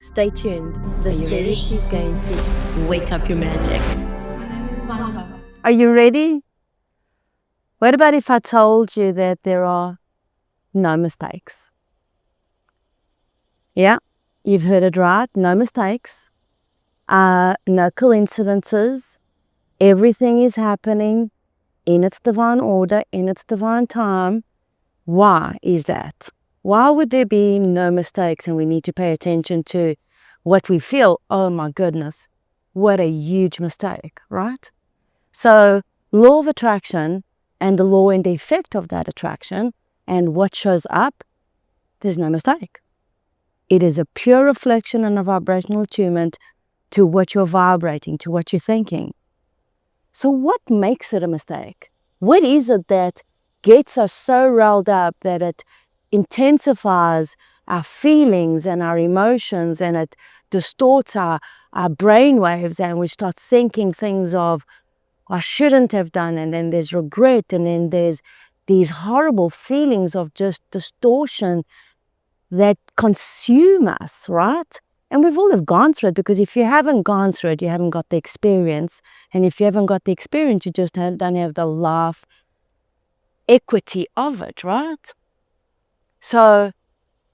Stay tuned. The series is going to wake up your magic. Are you ready? What about if I told you that there are no mistakes? Yeah, you've heard it right. No mistakes. No coincidences. Everything is happening in its divine order, in its divine time. Why is that? Why would there be no mistakes and we need to pay attention to what we feel? Oh my goodness, what a huge mistake, right? So law of attraction and the law and the effect of that attraction and what shows up, there's no mistake. It is a pure reflection and a vibrational attunement to what you're vibrating, to what you're thinking. So what makes it a mistake? What is it that gets us so riled up that it intensifies our feelings and our emotions and it distorts our brain waves and we start thinking things of, I shouldn't have done, and then there's regret, and then there's these horrible feelings of just distortion that consume us, right? And we've all have gone through it, because if you haven't gone through it, you haven't got the experience. And if you haven't got the experience, you just don't have the life equity of it, right? So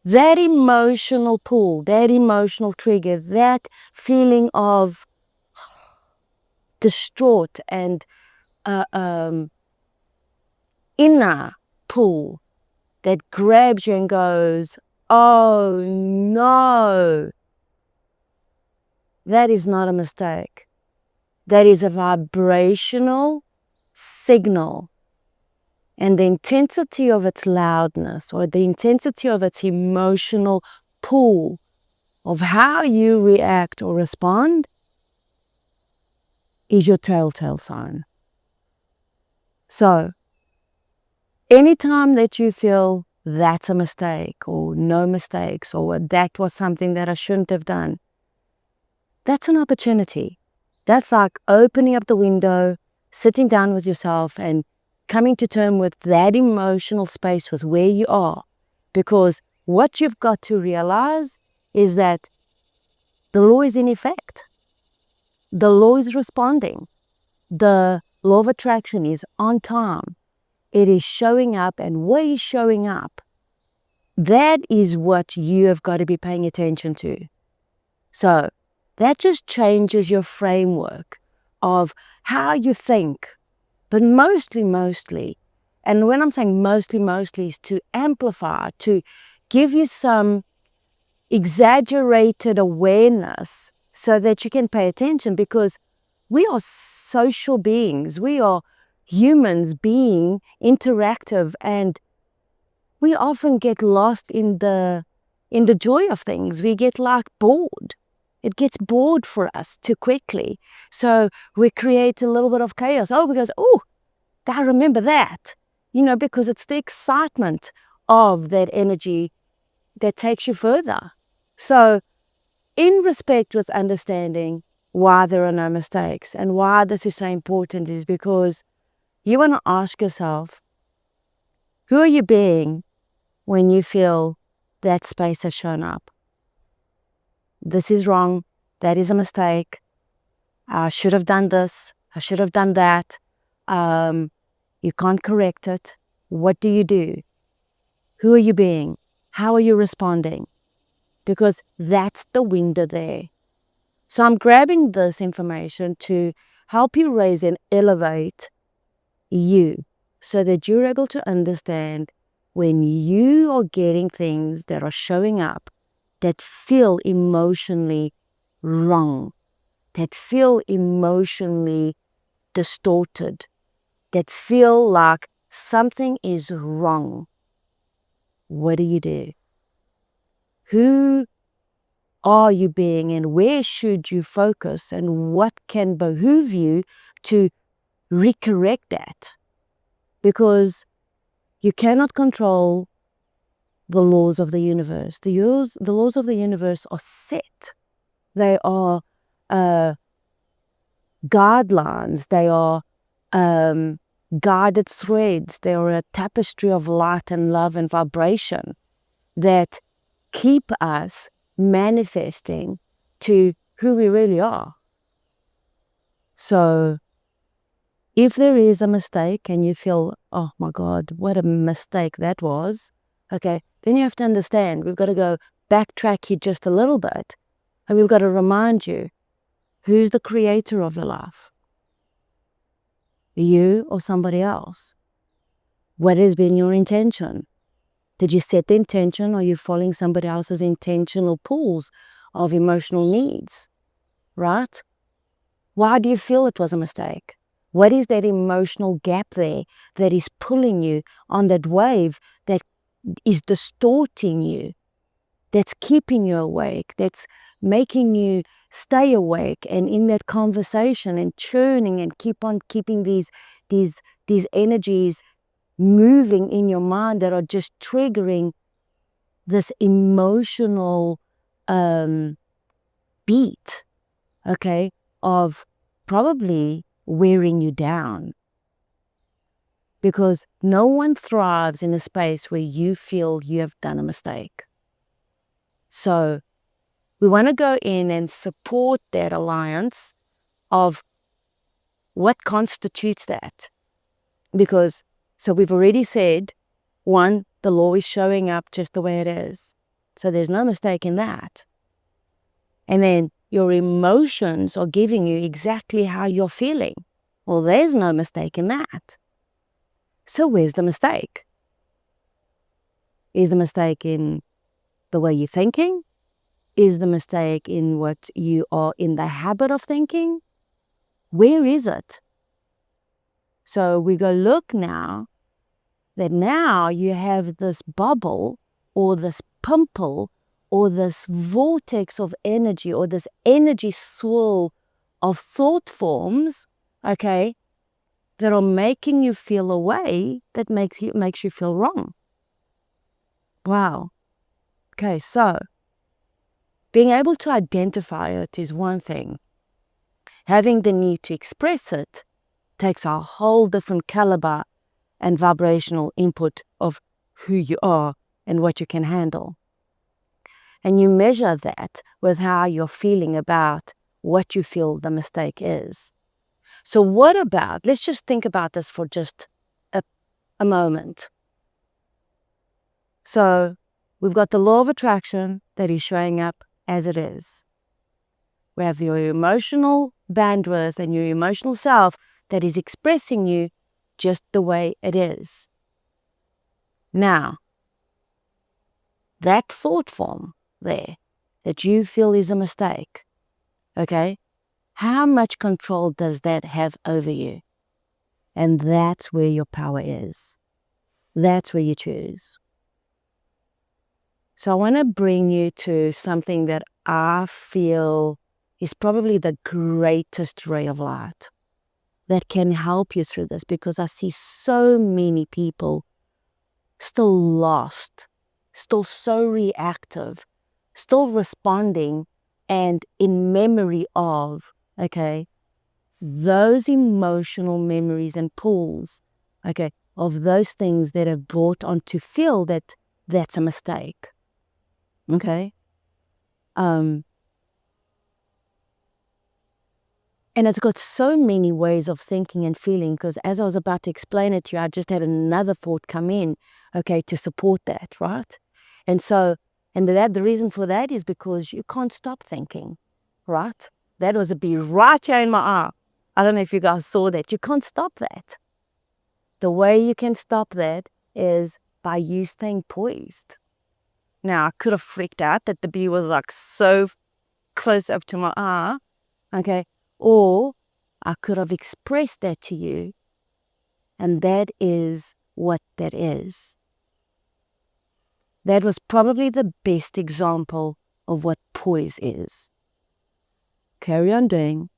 that emotional pull, that emotional trigger, that feeling of distraught and inner pull that grabs you and goes, oh no, that is not a mistake. That is a vibrational signal. And the intensity of its loudness or the intensity of its emotional pull of how you react or respond is your telltale sign. So, anytime that you feel that's a mistake or no mistakes or that was something that I shouldn't have done, that's an opportunity. That's like opening up the window, sitting down with yourself and coming to terms with that emotional space with where you are. Because what you've got to realize is that the law is in effect. The law is responding. The law of attraction is on time. It is showing up, and what is showing up, that is what you have got to be paying attention to. So that just changes your framework of how you think. But mostly, and when I'm saying mostly is to amplify, to give you some exaggerated awareness so that you can pay attention, because we are social beings. We are humans being interactive, and we often get lost in the joy of things. We get like bored. It gets bored for us too quickly. So we create a little bit of chaos. Oh, because, oh, I remember that, because it's the excitement of that energy that takes you further. So in respect with understanding why there are no mistakes and why this is so important is because you want to ask yourself, who are you being when you feel that space has shown up? This is wrong. That is a mistake. I should have done this. I should have done that. You can't correct it. What do you do? Who are you being? How are you responding? Because that's the window there. So I'm grabbing this information to help you raise and elevate you so that you're able to understand when you are getting things that are showing up that feel emotionally wrong, that feel emotionally distorted, that feel like something is wrong. What do you do? Who are you being, and where should you focus, and what can behoove you to recorrect that? Because you cannot control the laws of the universe. The laws of the universe are set. They are guidelines. They are guided threads. They are a tapestry of light and love and vibration that keep us manifesting to who we really are. So if there is a mistake and you feel, oh my God, what a mistake that was, okay, then you have to understand, we've got to go backtrack here just a little bit, and we've got to remind you, who's the creator of your life? You or somebody else? What has been your intention? Did you set the intention, or are you following somebody else's intentional pools of emotional needs, right? Why do you feel it was a mistake? What is that emotional gap there that is pulling you on that wave that is distorting you, that's keeping you awake, that's making you stay awake and in that conversation and churning and keep on keeping these energies moving in your mind that are just triggering this emotional beat, okay, of probably wearing you down. Because no one thrives in a space where you feel you have done a mistake. So we want to go in and support that alliance of what constitutes that. Because, so we've already said, one, the law is showing up just the way it is. So there's no mistake in that. And then your emotions are giving you exactly how you're feeling. Well, there's no mistake in that. So where's the mistake? Is the mistake in the way you're thinking? Is the mistake in what you are in the habit of thinking? Where is it? So we go look now that now you have this bubble or this pimple or this vortex of energy or this energy swirl of thought forms, okay, that are making you feel a way that makes you feel wrong. Wow. Okay, so being able to identify it is one thing. Having the need to express it takes a whole different caliber and vibrational input of who you are and what you can handle. And you measure that with how you're feeling about what you feel the mistake is. So what about, let's just think about this for just a moment. So we've got the law of attraction that is showing up as it is. We have your emotional bandwidth and your emotional self that is expressing you just the way it is. Now, that thought form there that you feel is a mistake, okay, how much control does that have over you? And that's where your power is. That's where you choose. So I want to bring you to something that I feel is probably the greatest ray of light that can help you through this, because I see so many people still lost, still so reactive, still responding and in memory of, okay, those emotional memories and pulls, okay, of those things that are brought on to feel that that's a mistake. Okay? And it's got so many ways of thinking and feeling, because as I was about to explain it to you, I just had another thought come in, okay, to support that, right? And so, the reason for that is because you can't stop thinking, right? That was a bee right here in my eye. I don't know if you guys saw that. You can't stop that. The way you can stop that is by you staying poised. Now, I could have freaked out that the bee was like so close up to my eye, okay? Or I could have expressed that to you, and that is what that is. That was probably the best example of what poise is. Carry on doing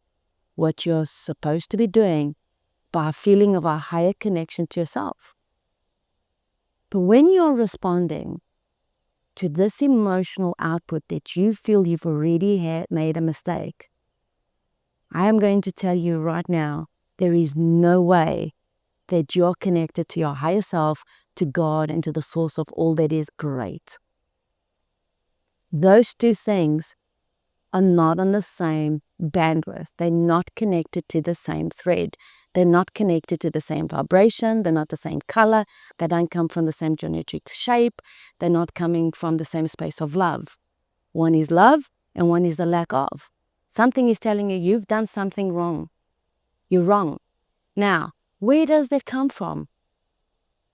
what you're supposed to be doing by a feeling of a higher connection to yourself. But when you're responding to this emotional output that you feel you've already made a mistake, I am going to tell you right now, there is no way that you're connected to your higher self, to God, and to the source of all that is great. Those two things are not on the same bandwidth. They're not connected to the same thread. They're not connected to the same vibration. They're not the same color. They don't come from the same geometric shape. They're not coming from the same space of love. One is love and one is the lack of. Something is telling you you've done something wrong. You're wrong. Now, where does that come from?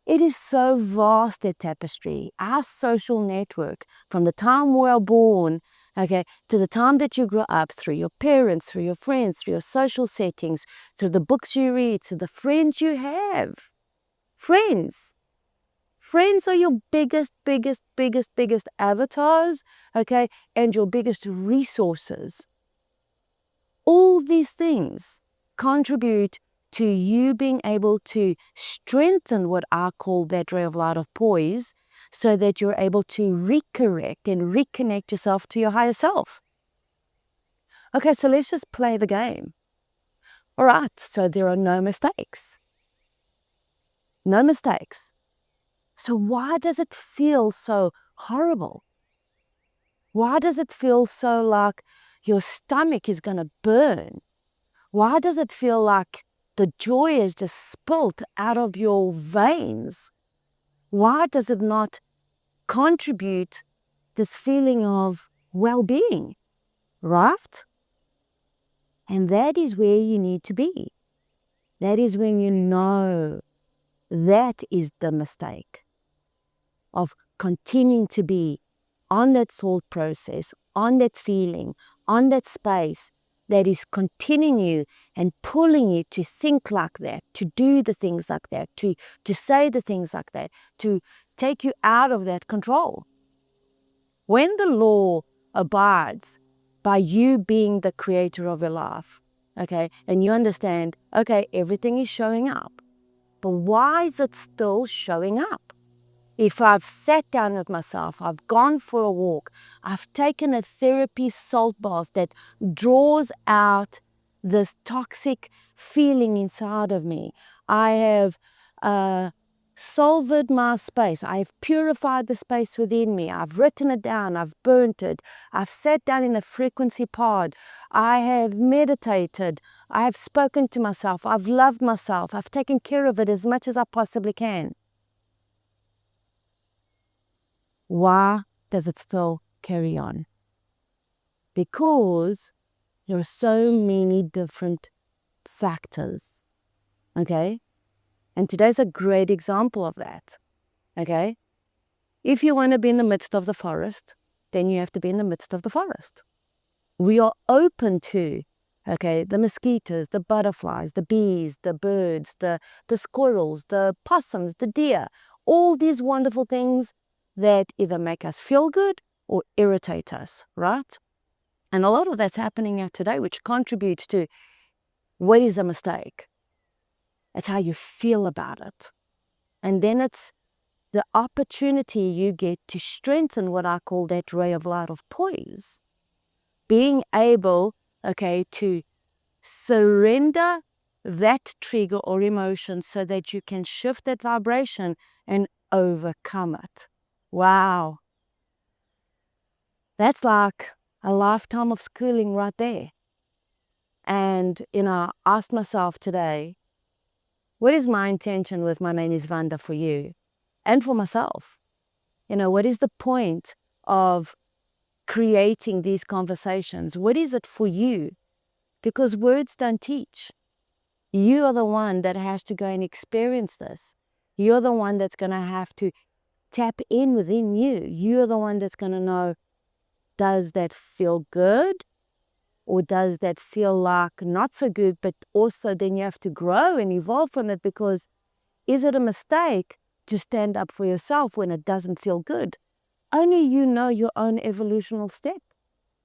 It is so vast, that tapestry, our social network, from the time we are born, okay, to the time that you grow up, through your parents, through your friends, through your social settings, through the books you read, to the friends you have. Friends. Friends are your biggest avatars, okay, and your biggest resources. All these things contribute to you being able to strengthen what I call that ray of light of poise, so that you're able to recorrect and reconnect yourself to your higher self. Okay, so let's just play the game. All right, so there are no mistakes. No mistakes. So why does it feel so horrible? Why does it feel so like your stomach is going to burn? Why does it feel like the joy is just spilt out of your veins? Why does it not contribute this feeling of well-being, right? And that is where you need to be. That is when you know that is the mistake of continuing to be on that thought process, on that feeling, on that space that is continuing you and pulling you to think like that, to do the things like that, to say the things like that, to take you out of that control. When the law abides by you being the creator of your life, okay, and you understand, okay, everything is showing up, but why is it still showing up? If I've sat down with myself, I've gone for a walk, I've taken a therapy salt bath that draws out this toxic feeling inside of me, I have solved my space, I've purified the space within me, I've written it down, I've burnt it, I've sat down in a frequency pod, I have meditated, I have spoken to myself, I've loved myself, I've taken care of it as much as I possibly can. Why does it still carry on? Because there are so many different factors, okay? And today's a great example of that, okay? If you want to be in the midst of the forest, then you have to be in the midst of the forest. We are open to, okay, the mosquitoes, the butterflies, the bees, the birds, the squirrels, the possums, the deer, all these wonderful things that either make us feel good or irritate us, right? And a lot of that's happening out today, which contributes to what is a mistake. It's how you feel about it. And then it's the opportunity you get to strengthen what I call that ray of light of poise. Being able, okay, to surrender that trigger or emotion so that you can shift that vibration and overcome it. Wow. That's like a lifetime of schooling right there. And, I asked myself today, what is my intention with My Name is Vanda for you and for myself? What is the point of creating these conversations? What is it for you? Because words don't teach. You are the one that has to go and experience this. You're the one that's going to have to tap in within you. You're the one that's going to know, does that feel good? Or does that feel like not so good, but also then you have to grow and evolve from it, because is it a mistake to stand up for yourself when it doesn't feel good? Only you know your own evolutional step.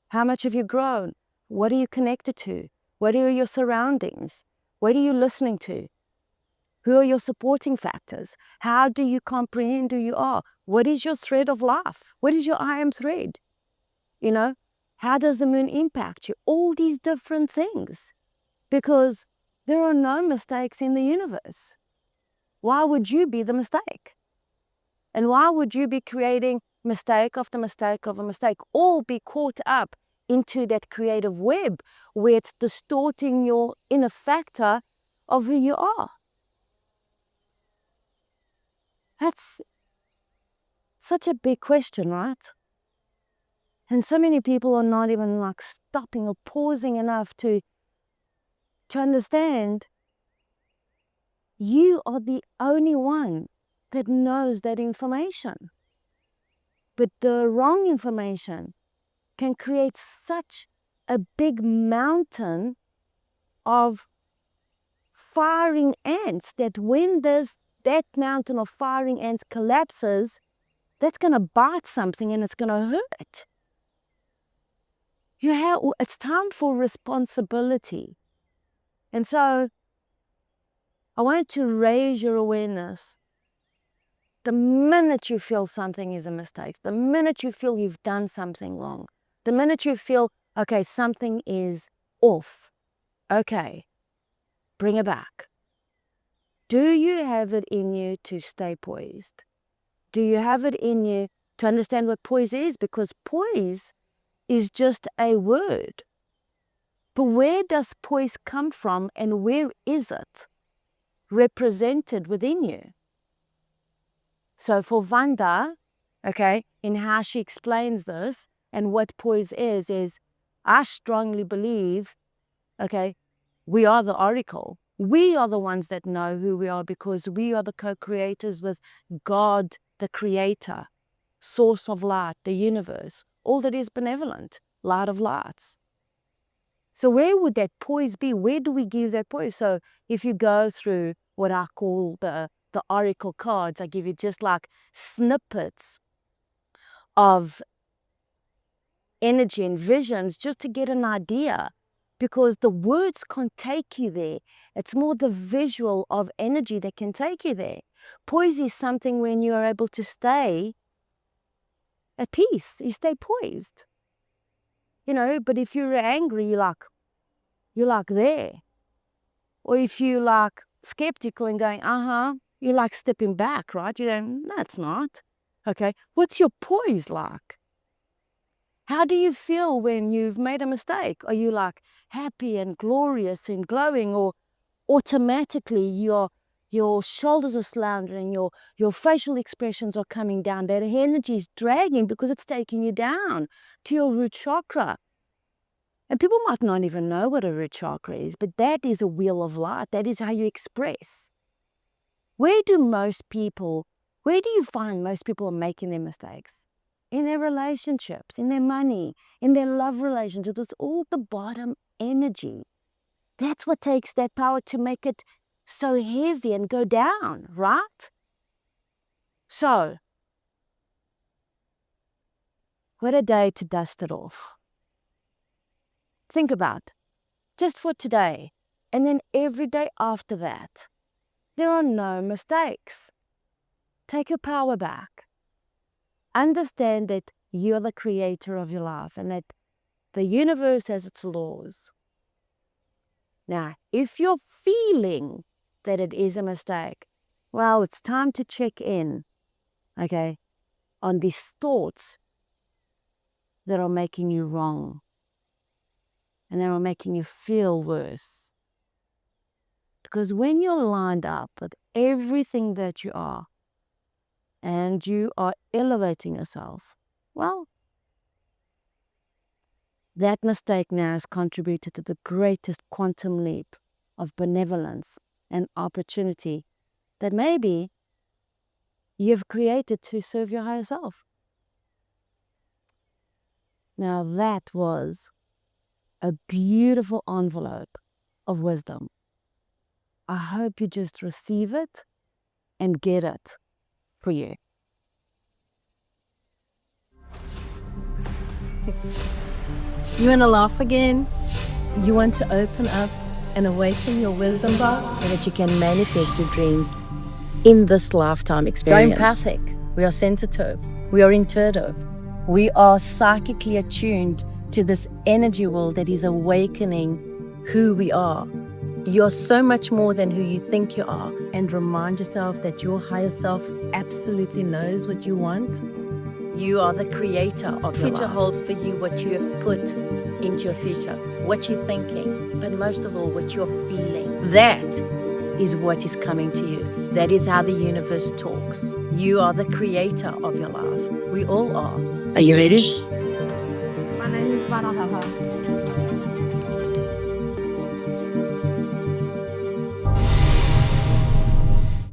How much have you grown? What are you connected to? What are your surroundings? What are you listening to? Who are your supporting factors? How do you comprehend who you are? What is your thread of life? What is your I am thread? How does the moon impact you? All these different things. Because there are no mistakes in the universe. Why would you be the mistake? And why would you be creating mistake after mistake of a mistake, all be caught up into that creative web where it's distorting your inner factor of who you are. That's such a big question, right? And so many people are not even like stopping or pausing enough to understand you are the only one that knows that information. But the wrong information can create such a big mountain of firing ants that when that mountain of firing ants collapses, that's going to bite something and it's going to hurt. It's time for responsibility. And so I want to raise your awareness. The minute you feel something is a mistake, the minute you feel you've done something wrong, the minute you feel, okay, something is off, okay, bring it back. Do you have it in you to stay poised? Do you have it in you to understand what poise is? Because poise is just a word. But where does poise come from and where is it represented within you? So for Vanda, okay, in how she explains this and what poise is I strongly believe, okay, we are the oracle. We are the ones that know who we are because we are the co-creators with God, the creator, source of light, the universe, all that is benevolent, light of lights. So where would that poise be? Where do we give that poise? So if you go through what I call the oracle cards, I give you just like snippets of energy and visions just to get an idea, because the words can't take you there. It's more the visual of energy that can take you there. Poise is something when you are able to stay at peace, you stay poised. But if you're angry, you're like there. Or if you're like skeptical and going, you're like stepping back, right? You're going, no, it's not. Okay, what's your poise like? How do you feel when you've made a mistake? Are you like happy and glorious and glowing, or automatically your shoulders are slouching, your facial expressions are coming down, that energy is dragging because it's taking you down to your root chakra? And people might not even know what a root chakra is, but that is a wheel of light. That is how you express. Where do you find most people are making their mistakes? In their relationships, in their money, in their love relationships. It's all the bottom energy. That's what takes that power to make it so heavy and go down, right? So, what a day to dust it off. Think about, just for today, and then every day after that, there are no mistakes. Take your power back. Understand that you're the creator of your life and that the universe has its laws. Now, if you're feeling that it is a mistake, well, it's time to check in, okay, on these thoughts that are making you wrong and that are making you feel worse. Because when you're lined up with everything that you are and you are elevating yourself, well, that mistake now has contributed to the greatest quantum leap of benevolence and opportunity that maybe you've created to serve your higher self. Now that was a beautiful envelope of wisdom. I hope you just receive it and get it for you. You want to laugh again? You want to open up and awaken your wisdom box so that you can manifest your dreams in this lifetime experience. We're empathic, we are sensitive, we are intuitive, we are psychically attuned to this energy world that is awakening who we are. You're so much more than who you think you are. And remind yourself that your higher self absolutely knows what you want. You are the creator of your future. Holds for you what you have put into your future, what you're thinking, but most of all, what you're feeling. That is what is coming to you. That is how the universe talks. You are the creator of your life. We all are. Are you ready? My name is Vanahaha.